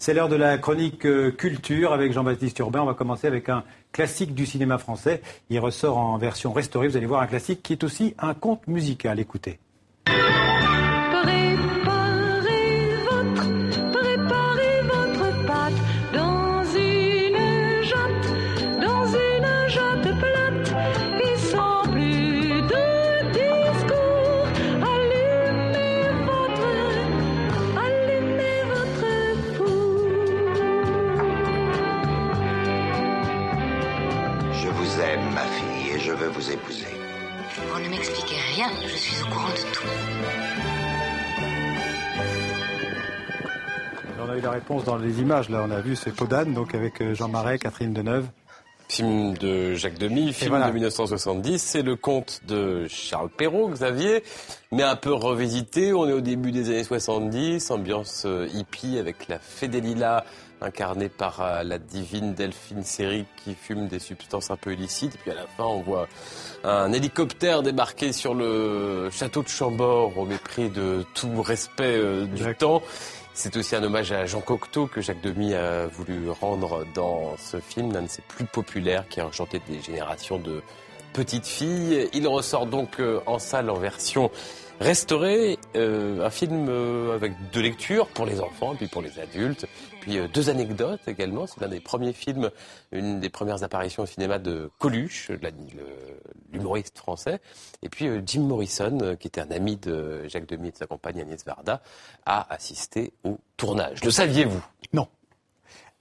C'est l'heure de la chronique culture avec Jean-Baptiste Urbain. On va commencer avec un classique du cinéma français. Il ressort en version restaurée. Vous allez voir un classique qui est aussi un conte musical. Écoutez. Préparez votre pâte dans une jatte plate et sans plus de discours. Allumez votre four. Je vous aime, ma fille, et je veux vous épouser. Vous ne m'expliquez rien, je suis au courant de tout. On a eu la réponse dans les images. Là, on a vu c'est Peau d'âne, donc avec Jean Marais, Catherine Deneuve. Film de Jacques Demy, film de 1970. C'est le conte de Charles Perrault, Xavier, mais un peu revisité. On est au début des années 70, ambiance hippie avec la Fée des Lilas, incarnée par la divine Delphine Seyrig qui fume des substances un peu illicites. Et puis à la fin, on voit un hélicoptère débarquer sur le château de Chambord au mépris de tout respect du temps. C'est aussi un hommage à Jean Cocteau que Jacques Demy a voulu rendre dans ce film, l'un de ses plus populaires qui a enchanté des générations de petites filles. Il ressort donc en salle en version restaurée, un film avec deux lectures pour les enfants et puis pour les adultes. Puis deux anecdotes également, c'est l'un des premiers films, une des premières apparitions au cinéma de Coluche, l'humoriste français. Et puis Jim Morrison, qui était un ami de Jacques Demy et de sa compagne Agnès Varda, a assisté au tournage. Le saviez-vous ? Non.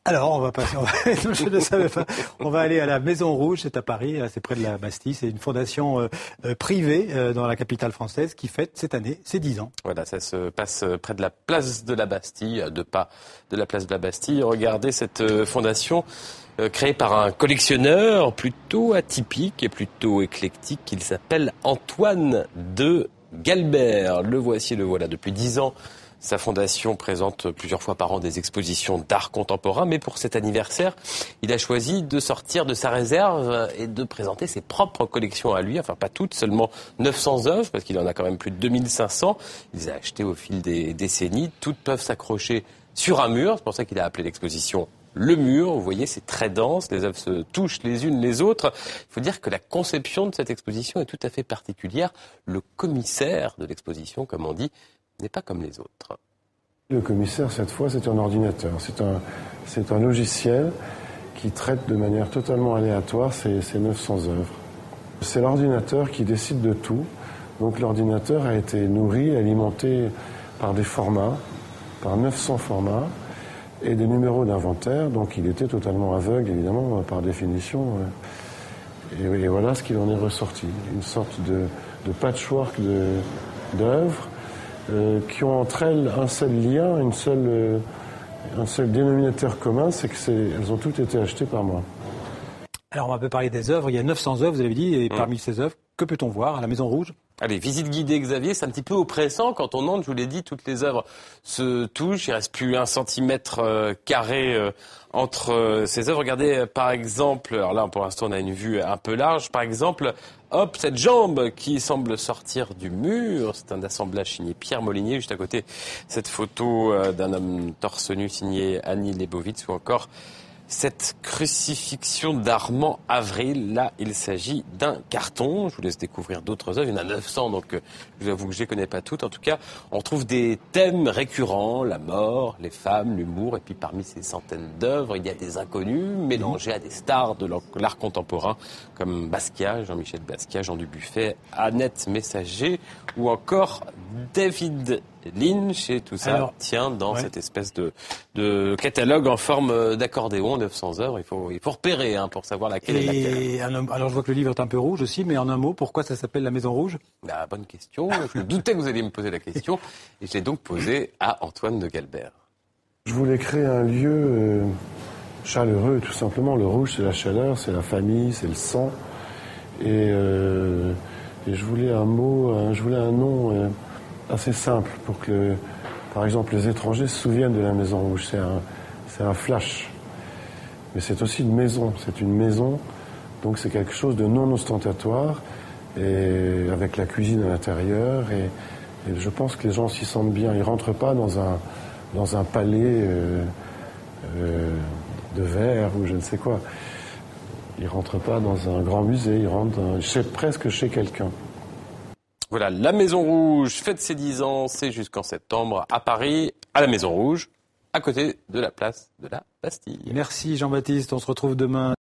Alors, on va passer. Je ne savais pas. On va aller à la Maison Rouge, c'est à Paris, c'est près de la Bastille. C'est une fondation privée dans la capitale française qui fête cette année ses 10 ans. Voilà, ça se passe près de la place de la Bastille, à 2 pas de la place de la Bastille. Regardez cette fondation créée par un collectionneur plutôt atypique et plutôt éclectique. Il s'appelle Antoine de Galbert. Le voici, le voilà. Depuis 10 ans. Sa fondation présente plusieurs fois par an des expositions d'art contemporain, mais pour cet anniversaire, il a choisi de sortir de sa réserve et de présenter ses propres collections à lui, enfin pas toutes, seulement 900 œuvres, parce qu'il en a quand même plus de 2500. Il les a achetées au fil des décennies, toutes peuvent s'accrocher sur un mur, c'est pour ça qu'il a appelé l'exposition Le Mur. Vous voyez, c'est très dense, les œuvres se touchent les unes les autres. Il faut dire que la conception de cette exposition est tout à fait particulière. Le commissaire de l'exposition, comme on dit, n'est pas comme les autres. Le commissaire, cette fois, c'est un ordinateur. C'est un logiciel qui traite de manière totalement aléatoire ces 900 œuvres. C'est l'ordinateur qui décide de tout. Donc l'ordinateur a été nourri, alimenté par des formats, par 900 formats et des numéros d'inventaire. Donc il était totalement aveugle, évidemment, par définition. Et voilà ce qu'il en est ressorti. Une sorte de patchwork d'œuvres qui ont entre elles un seul lien, un seul dénominateur commun, c'est qu'elles ont toutes été achetées par moi. Alors on va un peu parler des œuvres. Il y a 900 œuvres, vous avez dit, et parmi ces œuvres, que peut-on voir à la Maison Rouge ? Allez, visite guidée, Xavier, c'est un petit peu oppressant quand on entre, je vous l'ai dit, toutes les œuvres se touchent, il ne reste plus 1 centimètre carré entre ces œuvres. Regardez, par exemple, alors là, pour l'instant, on a une vue un peu large, par exemple, hop, cette jambe qui semble sortir du mur, c'est un assemblage signé Pierre Molinier, juste à côté, cette photo d'un homme torse nu signé Annie Leibovitz, ou encore cette crucifixion d'Armand Avril. Là, il s'agit d'un carton. Je vous laisse découvrir d'autres œuvres. Il y en a 900, donc je vous avoue que je ne les connais pas toutes. En tout cas, on retrouve des thèmes récurrents, la mort, les femmes, l'humour. Et puis parmi ces centaines d'œuvres, il y a des inconnus mélangés à des stars de l'art contemporain, comme Basquiat, Jean-Michel Basquiat, Jean Dubuffet, Annette Messager, ou encore David Lynch, et tout ça tient dans cette espèce de catalogue en forme d'accordéon, 900 œuvres. Il faut repérer pour savoir laquelle est laquelle. Alors je vois que le livre est un peu rouge aussi, mais en un mot, pourquoi ça s'appelle la Maison Rouge ? Bonne question. Je me doutais que vous alliez me poser la question, et je l'ai donc posée à Antoine de Galbert. Je voulais créer un lieu chaleureux, tout simplement. Le rouge, c'est la chaleur, c'est la famille, c'est le sang. Et je voulais un nom assez simple pour que, par exemple, les étrangers se souviennent de la Maison Rouge. C'est un flash. Mais c'est aussi une maison. C'est une maison, donc c'est quelque chose de non ostentatoire, et avec la cuisine à l'intérieur. Et je pense que les gens s'y sentent bien. Ils ne rentrent pas dans un palais de verre ou je ne sais quoi. Il ne rentre pas dans un grand musée, il rentre presque chez quelqu'un. Voilà, la Maison Rouge fête ses 10 ans, c'est jusqu'en septembre à Paris, à la Maison Rouge, à côté de la place de la Bastille. Merci Jean-Baptiste, on se retrouve demain.